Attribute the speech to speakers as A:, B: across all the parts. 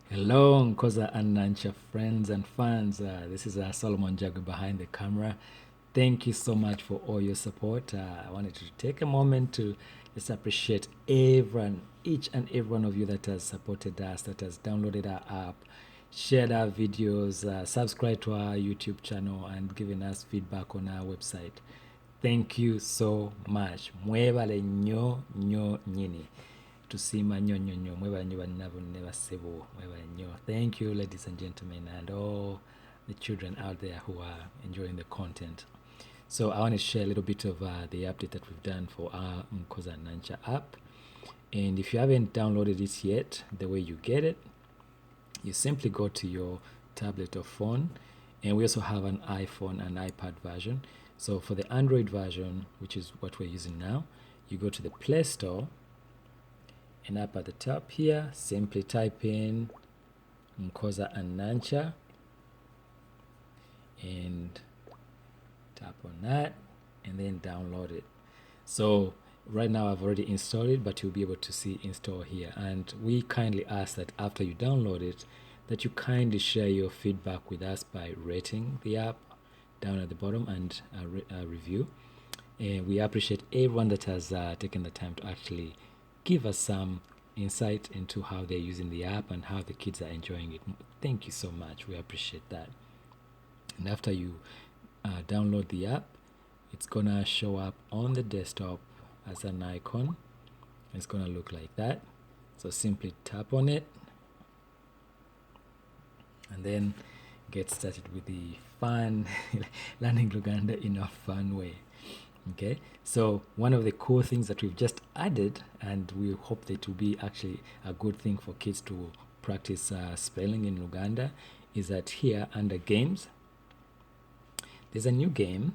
A: Hello, Nkoza and Nankya friends and fans. This is Solomon Jagu behind the camera. Thank you so much for all your support. I wanted to take a moment to just appreciate everyone, each and every one of you that has supported us, that has downloaded our app, shared our videos, subscribed to our YouTube channel, and given us feedback on our website. Thank you so much. Mwebale nnyo nnyo nyini. Tusiima nnyo nnyo nnyo. Mwebale nnyo bannabo ne bassebo. Mwebale nnyo. Thank you, ladies and gentlemen, and all the children out there who are enjoying the content. So I want to share a little bit of the update that we've done for our Nkoza and Nankya app. And if you haven't downloaded it yet, the way you get it, you simply go to your tablet or phone, and we also have an iPhone and iPad version. So for the Android version, which is what we're using now, you go to the Play Store, and up at the top here, simply type in Nkoza and Nankya and tap on that and then download it. So right now I've already installed it, but you'll be able to see install here. And we kindly ask that after you download it, that you kindly share your feedback with us by rating the app down at the bottom and a review. And we appreciate everyone that has taken the time to actually give us some insight into how they're using the app and how the kids are enjoying it. Thank you so much. We appreciate that. And after you download the app, it's gonna show up on the desktop as an icon. It's gonna look like that. So simply tap on it and then get started with the fun learning Luganda in a fun way. Okay, so one of the cool things that we've just added, and we hope that it will be actually a good thing for kids to practice spelling in Luganda, is that here under games, there's a new game,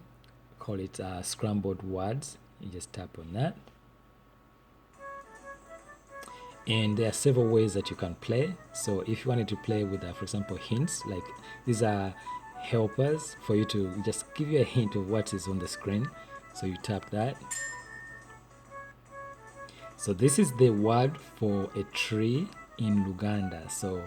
A: call it Scrambled Words. You just tap on that. And there are several ways that you can play. So if you wanted to play with, for example, hints, like these are helpers for you to just give you a hint of what is on the screen. So you tap that. So this is the word for a tree in Luganda. So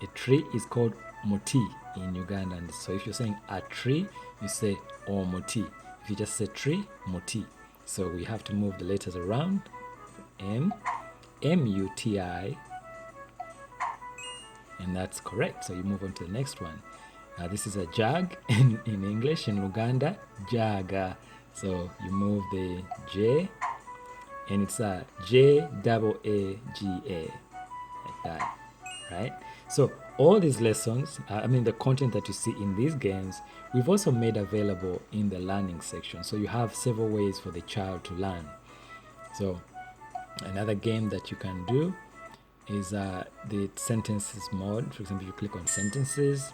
A: a tree is called muti in Ugandan. So if you're saying a tree, you say omuti. If you just say tree, muti. So we have to move the letters around. M-U-T-I, and that's correct. So you move on to the next one. This is a jug in English. In Luganda, jaga. So you move the J, and it's a J-A-A-G-A, like that, right? So all these lessons, the content that you see in these games, we've also made available in the learning section. So you have several ways for the child to learn. So another game that you can do is the sentences mode. For example, you click on sentences.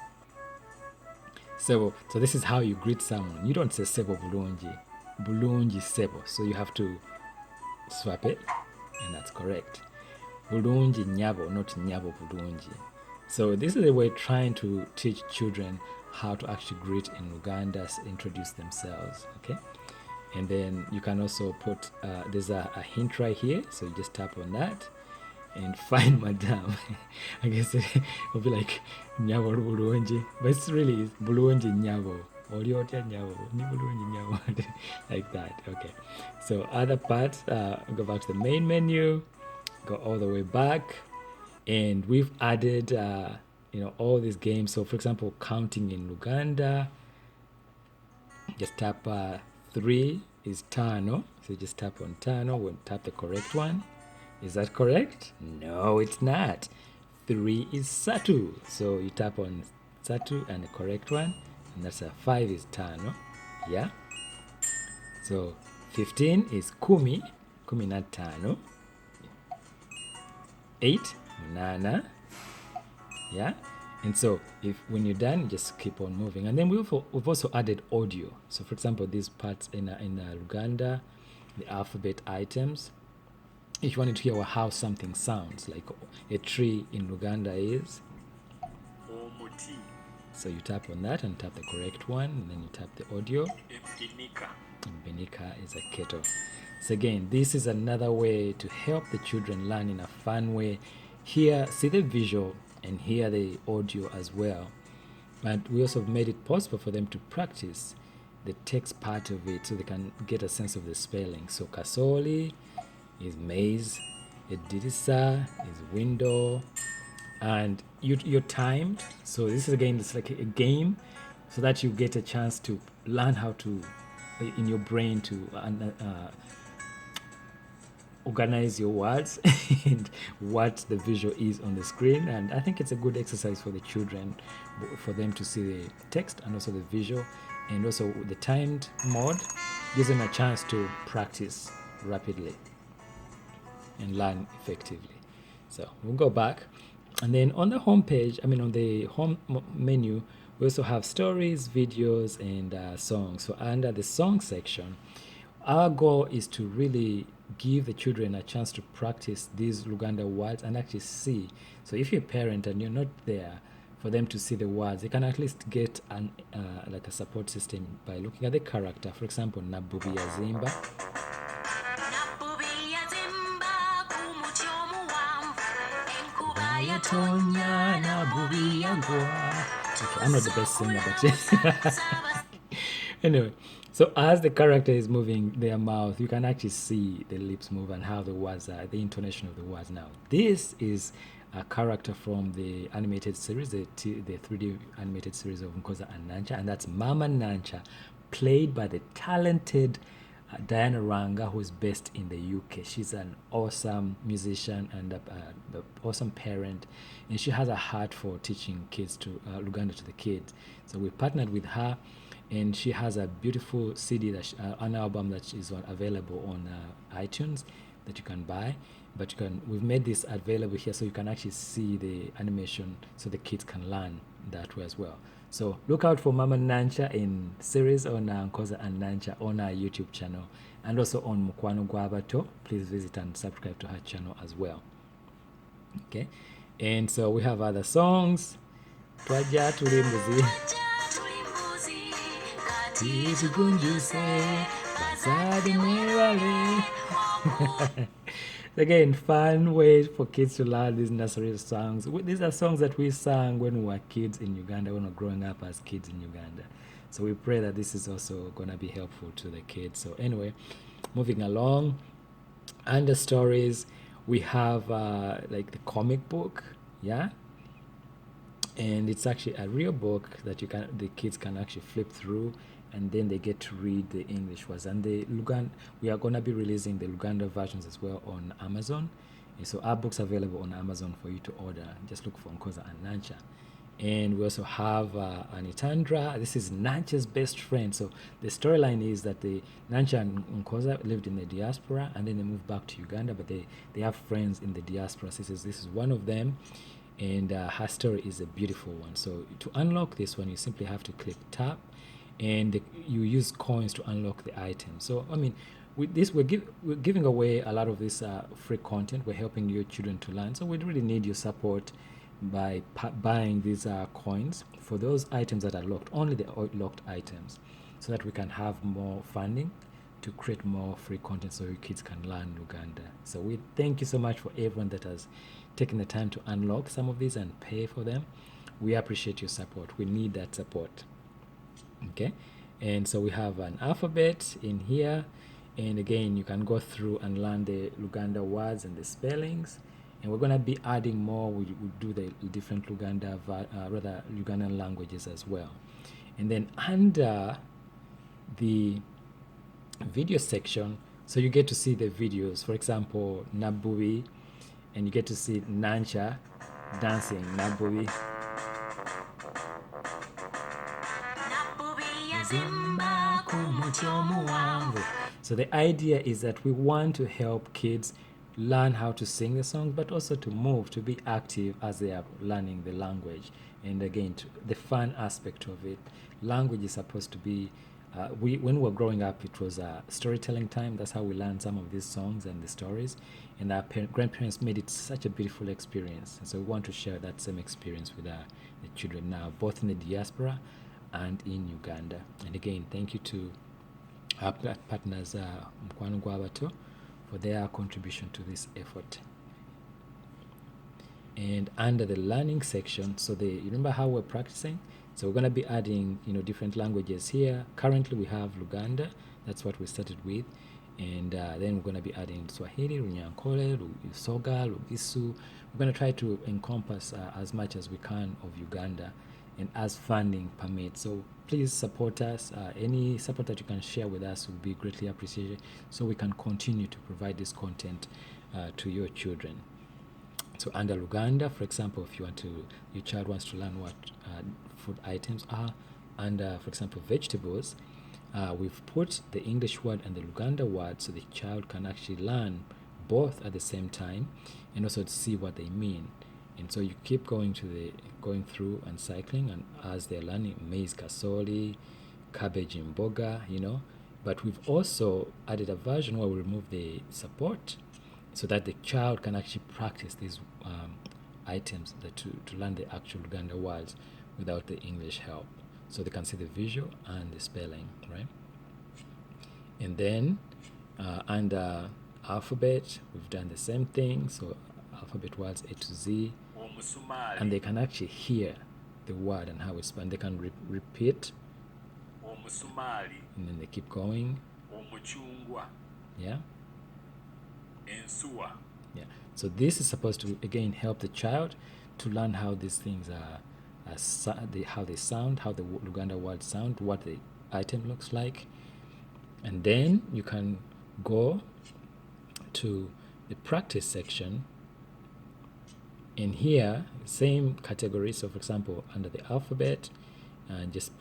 A: So this is how you greet someone. You don't say sebo bulungi, bulungi sebo. So you have to swap it, and that's correct. Bulungi nyabo, not nyabo bulungi. So this is the way trying to teach children how to actually greet in Uganda, introduce themselves, okay? And then you can also put, there's a hint right here. So you just tap on that and find madam. I guess it will be like nyabo bulungi, but it's really bulungi nyabo. Like that. Okay. So other parts, go back to the main menu, go all the way back, and we've added, all these games. So for example, counting in Luganda, just tap 3 is tano. So you just tap on tano, we'll tap the correct one. Is that correct? No, it's not. 3 is satu. So you tap on satu and the correct one. And that's 5 is tano. Yeah. So 15 is kumi. Kumi na tano. 8, nana. Yeah. And so when you're done, just keep on moving. And then we've also added audio. So for example, these parts in Luganda, the alphabet items, if you wanted to hear how something sounds, like a tree in Luganda is omuti. So you tap on that and tap the correct one, and then you tap the audio. Benika is a kettle. So again, this is another way to help the children learn in a fun way. Here, see the visual, and hear the audio as well. But we also made it possible for them to practice the text part of it so they can get a sense of the spelling. So kasoli is maize, edirisa is window, and you're timed. So this is again, it's like a game, so that you get a chance to learn how to, in your brain, to organize your words and what the visual is on the screen. And I think it's a good exercise for the children, for them to see the text and also the visual, and also the timed mode gives them a chance to practice rapidly and learn effectively. So we'll go back, and then on the home page, on the home menu, we also have stories, videos, and songs. So under the song section, our goal is to really give the children a chance to practice these Luganda words and actually see. So if you're a parent and you're not there for them to see the words, they can at least get like a support system by looking at the character. For example, Nabubi Yazimba. Okay, I'm not the best singer, but anyway, so as the character is moving their mouth, you can actually see the lips move and how the words are, the intonation of the words. Now, this is a character from the animated series, the 3D animated series of Nkoza and Nankya, and that's Mama Nankya, played by the talented Diana Lwanga, who is based in the UK. She's an awesome musician and an awesome parent, and she has a heart for teaching kids to Luganda to the kids. So we partnered with her, and she has a beautiful CD, an album that is available on iTunes that you can buy. But we've made this available here so you can actually see the animation, so the kids can learn that way as well. So look out for Mama Nankya in series on Nkoza and Nankya on our YouTube channel, and also on Mukwano Gwabato. Please visit and subscribe to her channel as well. Okay, and so we have other songs. Twaja tuli mbuzi tizigunjuse bazadi mwewale. Again, fun ways for kids to learn these nursery songs. These are songs that we sang when we were kids in Uganda, when we were growing up as kids in Uganda. So we pray that this is also going to be helpful to the kids. So anyway, moving along, under stories, we have like the comic book, yeah? And it's actually a real book that the kids can actually flip through, and then they get to read the English words. And we are going to be releasing the Luganda versions as well on Amazon. And so our book's available on Amazon for you to order. Just look for Nkoza and Nankya. And we also have Anitandra. This is Nankya's best friend. So the storyline is that Nankya and Nkoza lived in the diaspora, and then they moved back to Uganda, but they have friends in the diaspora. So this is one of them. And her story is a beautiful one. So to unlock this one, you simply have to click tap, and you use coins to unlock the item. So with this, we're giving away a lot of this free content. We're helping your children to learn, so we really need your support by buying these coins for those items that are locked, only the locked items, so that we can have more funding to create more free content so your kids can learn Luganda. So we thank you so much for everyone that has taken the time to unlock some of these and pay for them. We appreciate your support. We need that support. Okay, and so we have an alphabet in here, and again you can go through and learn the Luganda words and the spellings, and we're going to be adding more. We do the different Ugandan languages as well. And then under the video section, so you get to see the videos, for example Nabubi, and you get to see Nankya dancing Nabubi. So the idea is that we want to help kids learn how to sing the song, but also to move, to be active as they are learning the language. And again, the fun aspect of it. Language is supposed to be, when we were growing up, it was a storytelling time. That's how we learned some of these songs and the stories. And our grandparents made it such a beautiful experience. And so we want to share that same experience with the children now, both in the diaspora and in Uganda. And again, thank you to our partners, Mukwano Gwabato, for their contribution to this effort. And under the learning section, so you remember how we're practicing? So we're going to be adding, different languages here. Currently we have Luganda. That's what we started with. And then we're going to be adding Swahili, Runyankole, Lusoga, Lugisu. We're going to try to encompass as much as we can of Uganda, and as funding permits. So please support us. Any support that you can share with us will be greatly appreciated, so we can continue to provide this content to your children. So under Luganda, for example, if your child wants to learn what food items are, under, for example, vegetables, we've put the English word and the Luganda word so the child can actually learn both at the same time, and also to see what they mean. And so you keep going through and cycling, and as they're learning maize kasoli, cabbage in boga, But we've also added a version where we remove the support, so that the child can actually practice these items to learn the actual Luganda words without the English help. So they can see the visual and the spelling, right? And then under alphabet, we've done the same thing. So alphabet words A to Z, and they can actually hear the word and how it's spelled. They can repeat, and then they keep going. Yeah. Yeah. So this is supposed to again help the child to learn how these things are, how they sound, how the Luganda words sound, what the item looks like, and then you can go to the practice section. In here, same category. So, for example, under the alphabet, just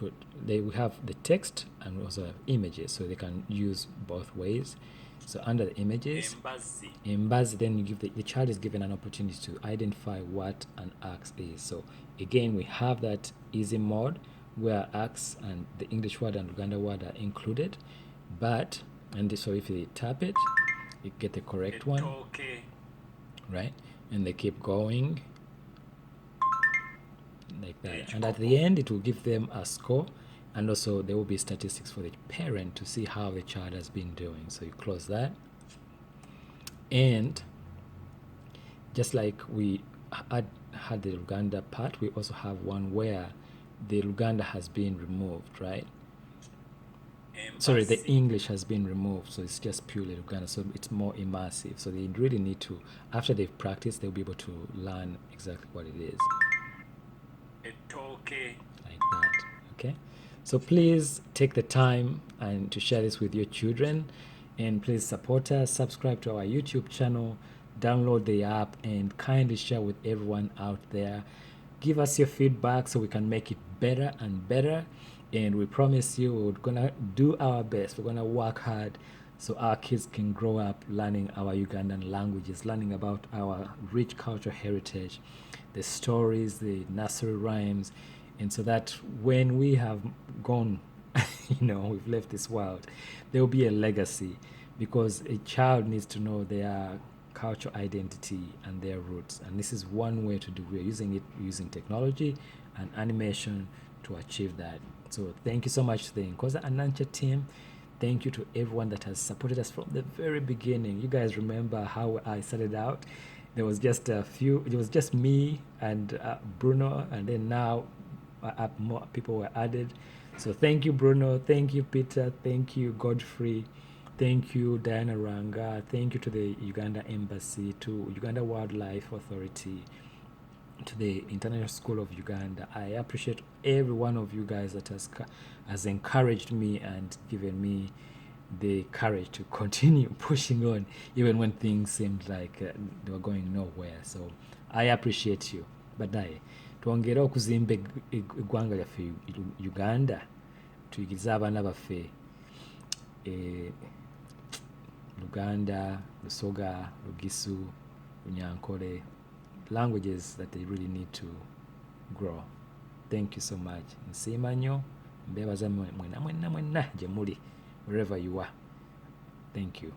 A: we have the text and we also have images, so they can use both ways. So under the images, Mbazi, then you give the child is given an opportunity to identify what an axe is. So again, we have that easy mode where axe and the English word and Luganda word are included, so if you tap it, you get the correct one, right? And they keep going like that. And at the end, it will give them a score. And also there will be statistics for the parent to see how the child has been doing. So you close that. And just like we had the Luganda part, we also have one where the Luganda has been removed, right? Sorry, the English has been removed, so it's just purely Luganda, so it's more immersive. So they really need to, after they've practiced, they'll be able to learn exactly what it is. Like that, okay? So please take the time and to share this with your children, and please support us, subscribe to our YouTube channel, download the app, and kindly share with everyone out there. Give us your feedback so we can make it better and better. And we promise you we're gonna do our best. We're gonna work hard so our kids can grow up learning our Ugandan languages, learning about our rich cultural heritage, the stories, the nursery rhymes, and so that when we have gone, we've left this world, there will be a legacy, because a child needs to know their cultural identity and their roots. And this is one way to do. We're using technology and animation to achieve that. So thank you so much to the Nkoza and Nankya team. Thank you to everyone that has supported us from the very beginning. You guys remember how I started out? There was just it was just me and Bruno, and then now more people were added. So thank you, Bruno. Thank you, Peter. Thank you, Godfrey. Thank you, Diana Lwanga. Thank you to the Uganda Embassy, to Uganda Wildlife Authority, to the International School of Uganda. I appreciate every one of you guys that has encouraged me and given me the courage to continue pushing on, even when things seemed like they were going nowhere. So I appreciate you. Badaye twongere okuzimba eggwanga lyaffe Uganda, tuyigirize abaana baffe Luganda, Lusoga, Lugisu, Runyankole, languages that they really need to grow. Thank you so much. Nsiima nnyo, mbeebaza mwenna gye muli, wherever you are. Thank you.